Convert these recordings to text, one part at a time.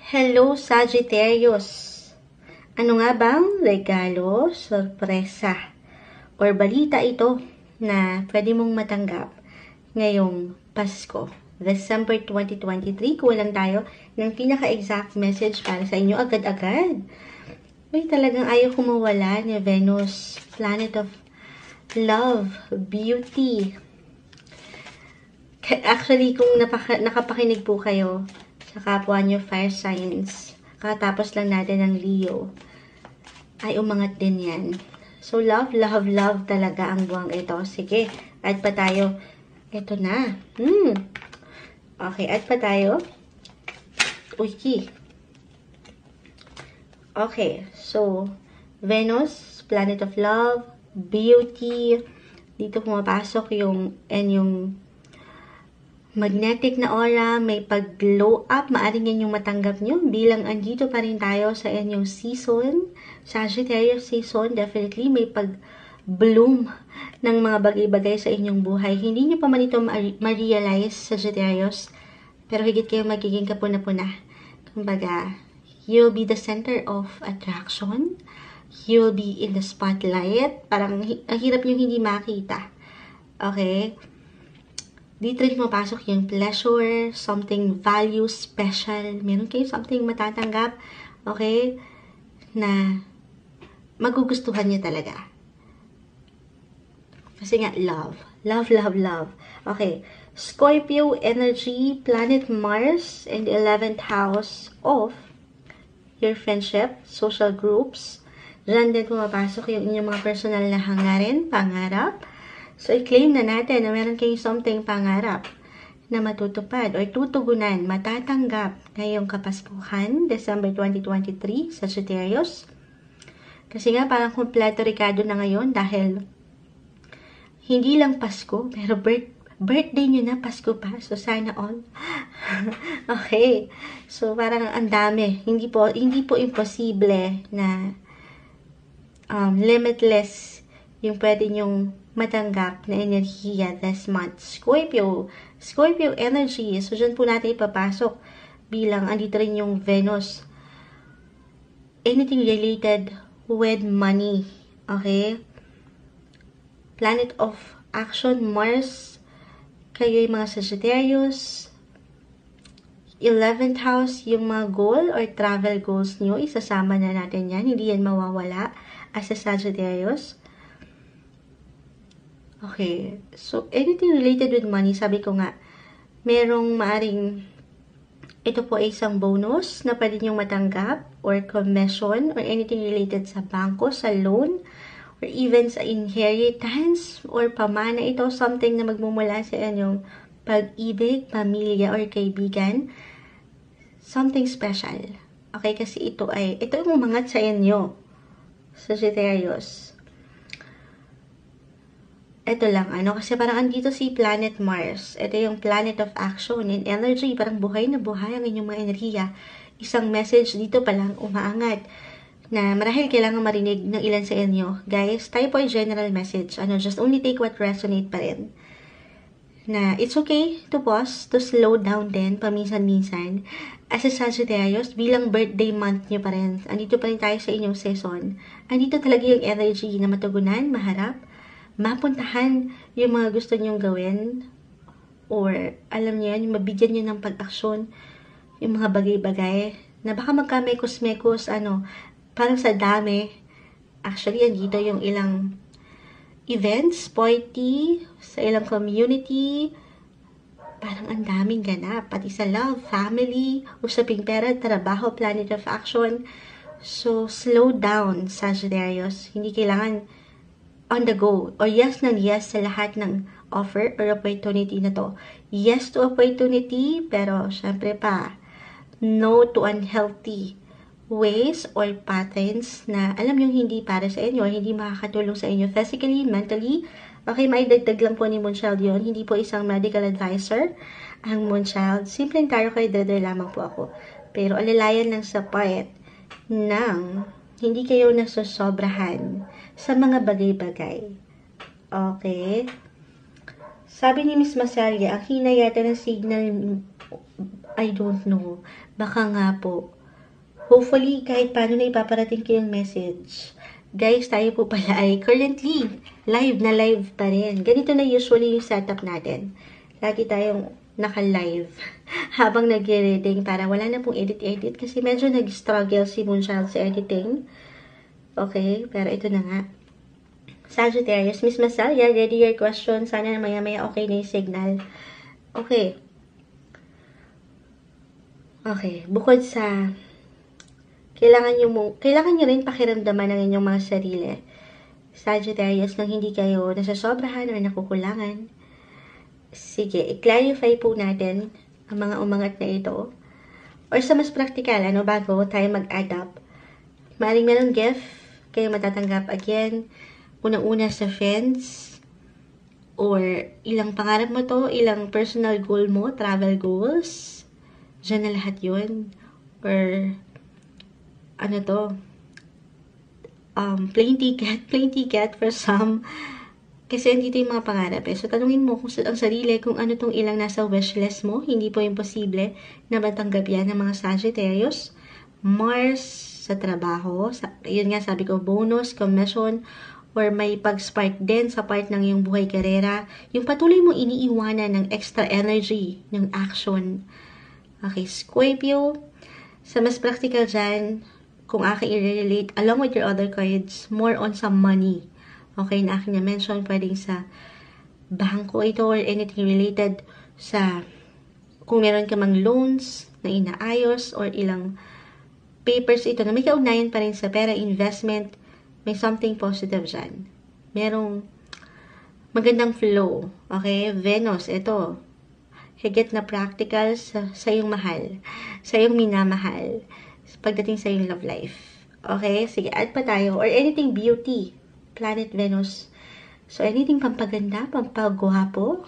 Hello, Sagittarius! Ano nga bang regalo, sorpresa, or balita ito na pwede mong matanggap ngayong Pasko? December 2023, kulang tayo ng pinaka-exact message para sa inyo agad-agad. Uy, talagang ayaw kumawala ni Venus, planet of love, beauty. Actually, kung nakapakinig po kayo sa kapwa nyo fire signs, katapos lang natin ng Leo, ay umangat din yan. So, love, love, love talaga ang buwang ito. Sige, add pa tayo. Ito na. Okay, add pa tayo. Uy, okay, so, Venus, planet of love, beauty. Dito pumapasok yung magnetic na aura, may pag-glow up, maaring yan yung matanggap nyo bilang andito pa rin tayo sa inyong season, Sagittarius season, definitely may pag-bloom ng mga bagay-bagay sa inyong buhay. Hindi nyo pa man ito ma-realize, Sagittarius, pero higit kayo magiging kapuna-puna. Kumbaga, you'll be the center of attraction, you'll be in the spotlight, parang ang hirap nyo hindi makita. Okay? Dito rin mapasok yung pleasure, something value, special. Meron kayo something matatanggap, okay, na magugustuhan niyo talaga. Kasi nga, love. Love, love, love. Okay, Scorpio energy, planet Mars, and the 11th house of your friendship, social groups. Diyan din pumapasok yung inyong mga personal na hangarin, pangarap. So, i-claim na natin na meron kayong something pangarap na matutupad or tutugunan, matatanggap ngayong Kapaskuhan, December 2023, Sagittarius. Kasi nga, parang kompleto Ricardo na ngayon dahil hindi lang Pasko, pero birthday nyo na, Pasko pa. So, sana all. Okay. So, parang ang dami. Hindi po imposible na limitless yung pwede nyong matanggap na enerhiya this month. Scorpio energy. So, dyan po natin ipapasok bilang andito rin yung Venus. Anything related with money. Okay? Planet of action, Mars. Kayo yung mga Sagittarius. 11th house, yung mga goal or travel goals nyo. Isasama na natin yan. Hindi yan mawawala as a Sagittarius. Okay, so anything related with money, sabi ko nga, merong maaring, ito po ay isang bonus na pwede niyong matanggap, or commission, or anything related sa bangko, sa loan, or even sa inheritance, or pamana. Ito, something na magmumula sa inyong pag-ibig, pamilya, or kaibigan. Something special. Okay, kasi ito yung umangat sa inyo, Sagittarius. Ito lang, kasi parang andito si planet Mars. Ito yung planet of action and energy. Parang buhay na buhay ang inyong mga enerhiya. Isang message dito pa lang umaangat na marahil kailangan marinig ng ilan sa inyo. Guys, tayo po ay general message. Just only take what resonate pa rin. Na it's okay to pause, to slow down din, paminsan-minsan. As a Sagittarius, bilang birthday month nyo pa rin, andito pa rin tayo sa inyong season. Andito talaga yung energy na matugunan, maharap, mapuntahan yung mga gusto nyong gawin, or alam niyo yan, yung mabigyan nyo ng pag-aksyon, yung mga bagay-bagay, na baka magka-mekos-mekos, parang sa dami. Actually, yan dito yung ilang events, party, sa ilang community, parang ang daming ganap, pati sa love, family, usaping pera, trabaho, planet of action. So, slow down, Sagittarius. Hindi kailangan on the go, or yes ng yes sa lahat ng offer or opportunity na to. Yes to opportunity, pero syempre pa, no to unhealthy ways or patterns na alam nyo hindi para sa inyo, or hindi makakatulong sa inyo physically, mentally. Okay, maidagdag lang po ni Moonchild yun. Hindi po isang medical advisor ang Moonchild. Simpleng tarot kay Deder lamang po ako. Pero alalayan lang sa part ng hindi kayo nasosobrahan sa mga bagay-bagay. Okay? Sabi ni Miss Masalia, ang hina yata ng signal, I don't know. Baka nga po, Hopefully, kahit paano na ipaparating ko yung message. Guys, tayo po pala ay currently live na live pa rin. Ganito na usually yung setup natin. Lagi tayong naka-live habang nag-reading para wala na pong edit-edit kasi medyo nag-struggle si Moonchild sa editing. Okay, pero ito na nga. Sagittarius, Miss Masalia, ready your question. Sana na maya-maya okay na yung signal. Okay. Okay, bukod sa kailangan nyo rin pakiramdaman ng inyong mga sarili. Sagittarius, nang hindi kayo nasasobrahan o nakukulangan. Sige, i-clarify po natin ang mga umangat na ito. Or sa mas practical, bago tayo mag-adapt. Maring meron gift, kayo matatanggap again. Unang-una sa friends. Or ilang pangarap mo to, ilang personal goal mo, travel goals. Diyan na lahat yun. Or plane ticket for some. Kasi andito yung mga pangarap So, tanungin mo kung ang sarili kung ano tong ilang nasa wishlist mo. Hindi po imposible na matanggap yan ng mga Sagittarius. Mars sa trabaho. Yun nga sabi ko, bonus, commission, or may pag-spark din sa part ng iyong buhay karera. Yung patuloy mo iniiwanan ng extra energy, ng action. Okay, Scorpio. Sa mas practical dyan, kung aking i-relate, along with your other cards, more on sa money. Okay, na aking na-mention, pwedeng sa bangko ito or anything related sa kung meron ka mang loans na inaayos or ilang papers ito na may kaugnayan pa rin sa pera, investment, may something positive dyan. Merong magandang flow. Okay, Venus, ito. Higit na practical sa iyong mahal, sa iyong minamahal. Pagdating sa yung love life. Okay? Sige, add pa tayo. Or anything beauty. Planet Venus. So, anything pampaganda, pampagwapo,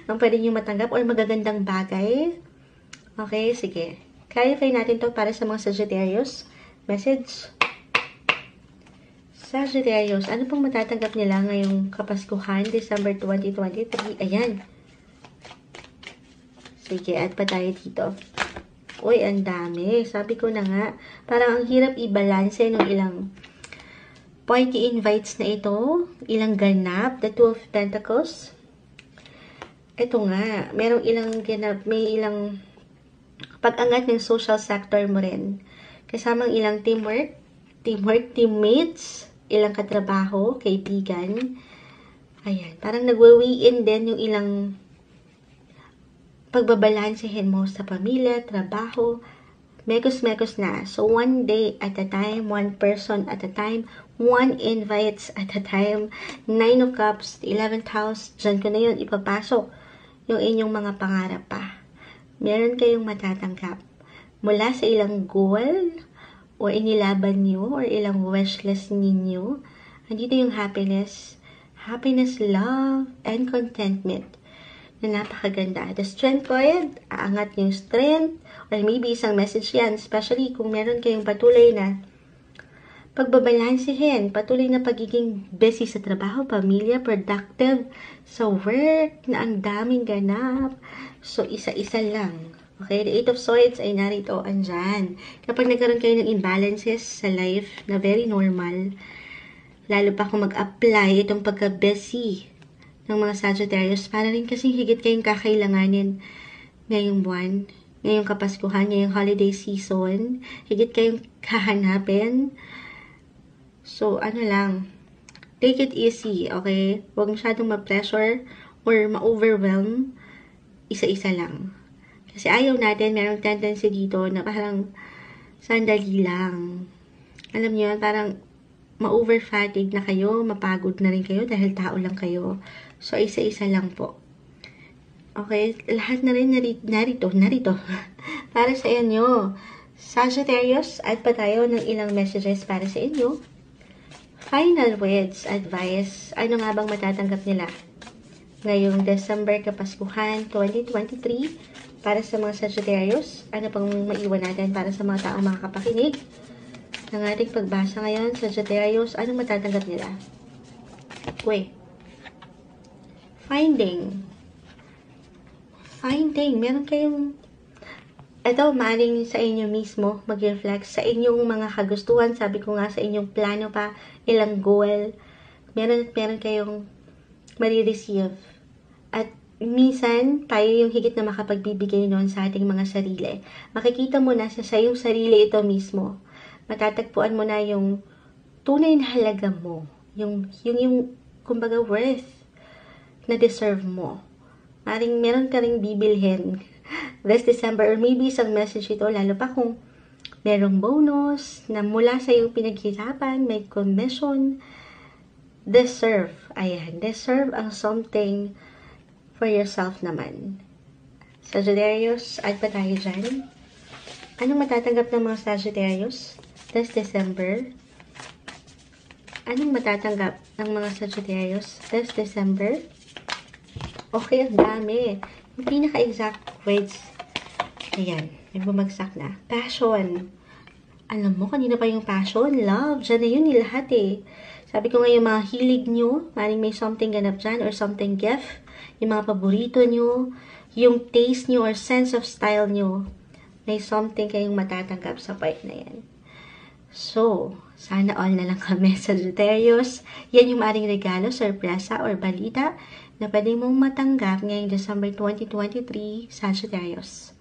ang pwede nyo matanggap or magagandang bagay. Okay? Sige. Clarify natin to para sa mga Sagittarius. Message. Sagittarius, ano pong matatanggap nila ngayong Kapaskuhan, December 2023? Ayan. Sige, add pa tayo dito. Uy, ang dami. Sabi ko na nga, parang ang hirap i-balance ng ilang party invites na ito. Ilang ganap. The Two of Pentacles. Ito nga, merong ilang ganap. May ilang pag-angat ng social sector mo rin. Kasamang ilang teamwork, teammates, ilang katrabaho, kaibigan. Ayan, parang nagwe-weigh-in din yung ilang pagbabalansehin mo sa pamilya, trabaho, mekos-mekos na. So, one day at a time, one person at a time, one invites at a time, 9 of Cups, 11th house, dyan ko na yun ipapasok yung inyong mga pangarap pa. Meron kayong matatanggap mula sa ilang goal o inilaban nyo or ilang wishlist ninyo. Andito yung happiness, love, and contentment na napakaganda. The strength card, aangat yung strength, or maybe isang message yan, especially kung meron kayong patuloy na pagbabalansehin, patuloy na pagiging busy sa trabaho, pamilya, productive sa work, na ang daming ganap. So, isa-isa lang. Okay, the 8 of Swords ay narito, andyan. Kapag nagkaroon kayo ng imbalances sa life na very normal, lalo pa kung mag-apply itong pagka-busy ng mga Sagittarius, para rin kasing higit kayong kakailanganin ngayong buwan, ngayong Kapaskuhan, ngayong holiday season, higit kayong kahanapin. So, take it easy, okay? Huwag masyadong ma-pressure or ma-overwhelm, isa-isa lang. Kasi ayaw natin, merong tendency dito na parang sandali lang. Alam niyo, parang ma-overfatigue na kayo, mapagod na rin kayo dahil tao lang kayo. So, isa-isa lang po. Okay? Lahat na rin narito para sa inyo. Sagittarius, add pa tayo ng ilang messages para sa inyo. Final words, advice. Ano nga bang matatanggap nila ngayong December Kapaskuhan 2023 para sa mga Sagittarius? Ano pang maiwan natin para sa mga taong makakapakinig ng ating pagbasa ngayon? Sagittarius, anong matatanggap nila? Finding. Meron kayong Ito, maaring sa inyo mismo mag-reflect sa inyong mga kagustuhan. Sabi ko nga sa inyong plano pa, ilang goal. Meron kayong marireceive. At minsan, tayo yung higit na makapagbibigay noon sa ating mga sarili. Makikita mo na sa iyong sarili ito mismo. Matatagpuan mo na yung tunay na halaga mo. Yung kumbaga, worth na deserve mo. Maring meron ka ring bibilhin this December, or maybe isang message ito, lalo pa kung merong bonus na mula sa iyong pinaghirapan, may commission, deserve ang something for yourself naman. Sagittarius, add pa tayo dyan. Anong matatanggap ng mga Sagittarius this December? Anong matatanggap ng mga Sagittarius this December? Okay, ang dami. Yung pinaka-exact words, ayan, may bumagsak na. Passion. Alam mo, kanina pa yung passion, love, dyan na yun lahat eh. Sabi ko nga yung mga hilig nyo, maring may something ganap dyan or something gift, yung mga paborito nyo, yung taste nyo or sense of style nyo, may something kayong matatanggap sa part na yan. So, sana all na lang kami, Sagittarius. Yan yung maring regalo, sorpresa, or balita na pwede mong matanggap ngayong December 2023, Sagittarius.